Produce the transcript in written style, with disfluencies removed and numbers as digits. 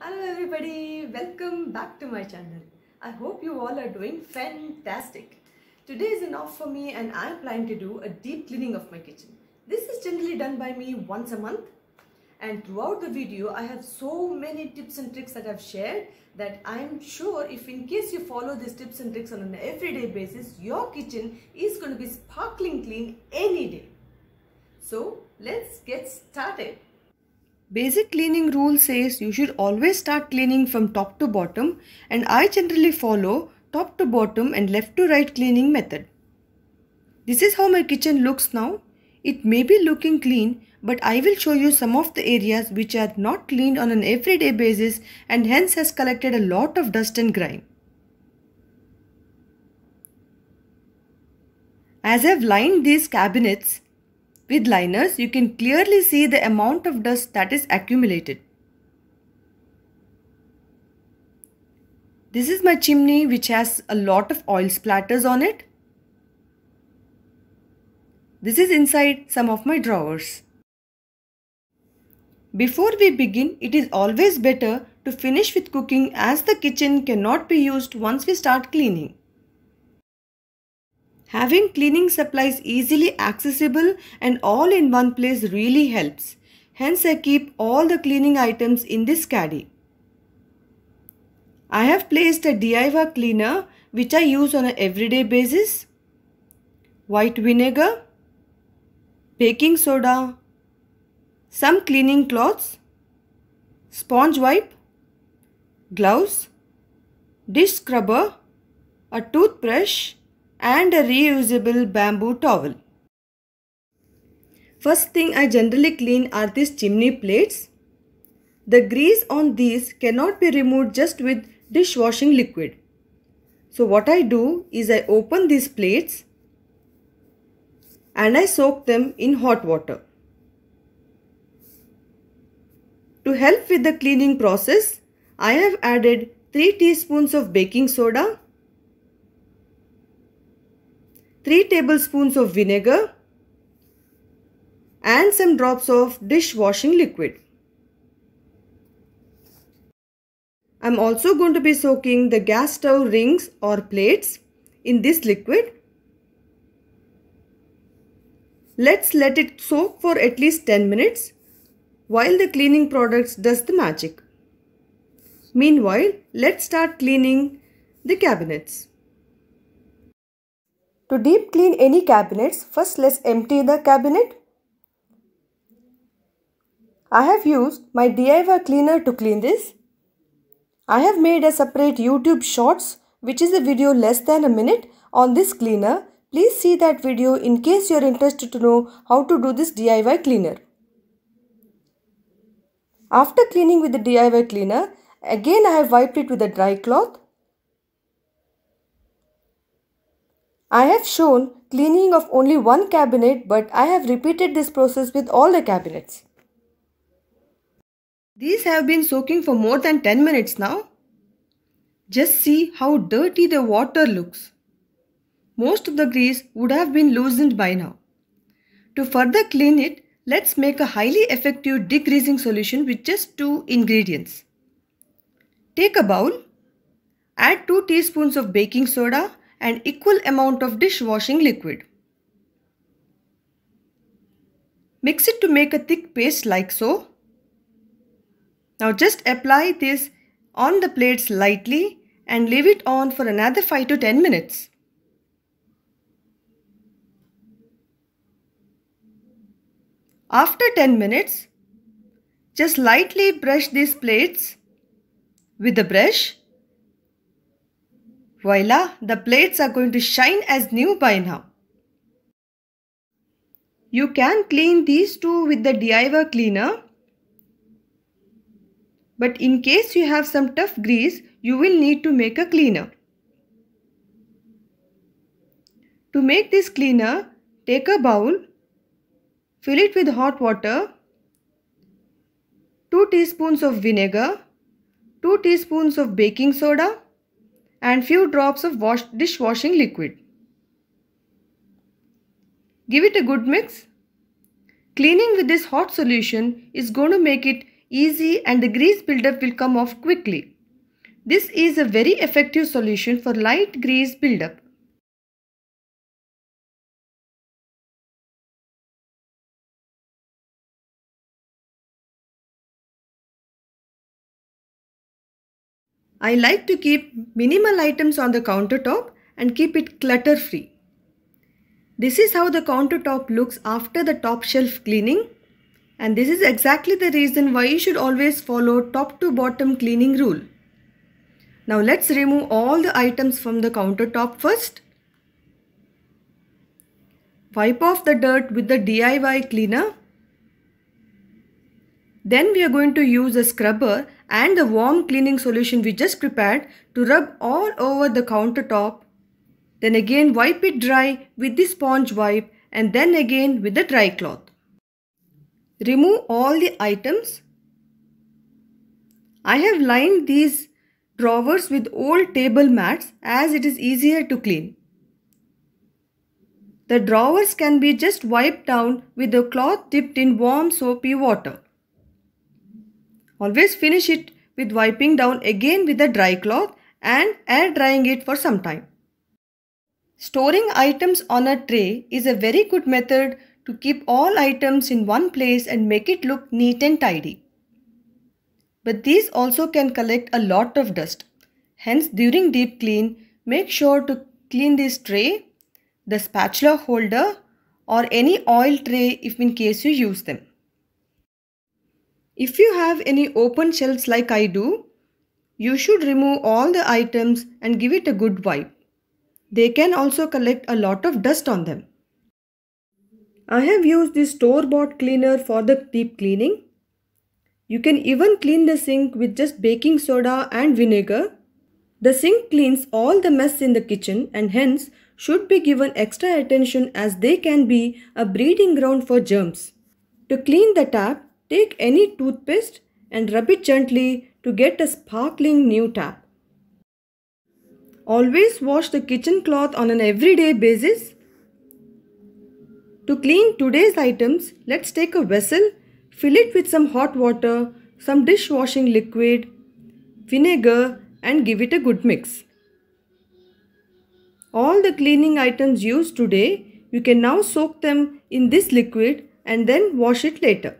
Hello everybody, welcome back to my channel. I hope you all are doing fantastic. Today is an off for me and I am planning to do a deep cleaning of my kitchen. This is generally done by me once a month, and throughout the video I have so many tips and tricks that I've shared that I am sure if in case you follow these tips and tricks on an everyday basis, your kitchen is going to be sparkling clean any day. So let's get started. Basic cleaning rule says you should always start cleaning from top to bottom, and I generally follow top to bottom and left to right cleaning method. This is how my kitchen looks now. It may be looking clean, but I will show you some of the areas which are not cleaned on an everyday basis and hence has collected a lot of dust and grime. As I have lined these cabinets with liners, you can clearly see the amount of dust that is accumulated. This is my chimney which has a lot of oil splatters on it. This is inside some of my drawers. Before we begin, it is always better to finish with cooking as the kitchen cannot be used once we start cleaning. Having cleaning supplies easily accessible and all in one place really helps. Hence I keep all the cleaning items in this caddy. I have placed a DIY cleaner which I use on an everyday basis, white vinegar, baking soda, some cleaning cloths, sponge wipe, gloves, dish scrubber, a toothbrush, and a reusable bamboo towel. First thing I generally clean are these chimney plates. The grease on these cannot be removed just with dishwashing liquid. So what I do is I open these plates and I soak them in hot water. To help with the cleaning process, I have added 3 teaspoons of baking soda, 3 tablespoons of vinegar and some drops of dishwashing liquid. I am also going to be soaking the gas stove rings or plates in this liquid. Let's let it soak for at least 10 minutes while the cleaning products does the magic. Meanwhile, let's start cleaning the cabinets. To deep clean any cabinets, first let's empty the cabinet. I have used my DIY cleaner to clean this. I have made a separate YouTube shorts which is a video less than a minute on this cleaner. Please see that video in case you are interested to know how to do this DIY cleaner. After cleaning with the DIY cleaner, again I have wiped it with a dry cloth. I have shown cleaning of only one cabinet, but I have repeated this process with all the cabinets. These have been soaking for more than 10 minutes now. Just see how dirty the water looks. Most of the grease would have been loosened by now. To further clean it, let's make a highly effective degreasing solution with just 2 ingredients. Take a bowl, add 2 teaspoons of baking soda and equal amount of dishwashing liquid. Mix it to make a thick paste like so. Now just apply this on the plates lightly and leave it on for another 5 to 10 minutes. After 10 minutes, just lightly brush these plates with the brush. Voila, the plates are going to shine as new by now. You can clean these two with the DIY cleaner, but in case you have some tough grease, you will need to make a cleaner. To make this cleaner, take a bowl, fill it with hot water, 2 teaspoons of vinegar, 2 teaspoons of baking soda and few drops of dishwashing liquid. Give it a good mix. Cleaning with this hot solution is going to make it easy and the grease buildup will come off quickly. This is a very effective solution for light grease buildup. I like to keep minimal items on the countertop and keep it clutter free. This is how the countertop looks after the top shelf cleaning, and this is exactly the reason why you should always follow top to bottom cleaning rule. Now let's remove all the items from the countertop first. Wipe off the dirt with the DIY cleaner. Then we are going to use a scrubber and the warm cleaning solution we just prepared to rub all over the countertop. Then again wipe it dry with the sponge wipe and then again with the dry cloth. Remove all the items. I have lined these drawers with old table mats as it is easier to clean. The drawers can be just wiped down with the cloth dipped in warm soapy water. Always finish it with wiping down again with a dry cloth and air drying it for some time. Storing items on a tray is a very good method to keep all items in one place and make it look neat and tidy. But these also can collect a lot of dust. Hence, during deep clean, make sure to clean this tray, the spatula holder, or any oil tray if in case you use them. If you have any open shelves like I do, you should remove all the items and give it a good wipe. They can also collect a lot of dust on them. I have used this store-bought cleaner for the deep cleaning. You can even clean the sink with just baking soda and vinegar. The sink cleans all the mess in the kitchen and hence should be given extra attention as they can be a breeding ground for germs. To clean the tap, take any toothpaste and rub it gently to get a sparkling new tap. Always wash the kitchen cloth on an everyday basis. To clean today's items, let's take a vessel, fill it with some hot water, some dishwashing liquid, vinegar, and give it a good mix. All the cleaning items used today, you can now soak them in this liquid and then wash it later.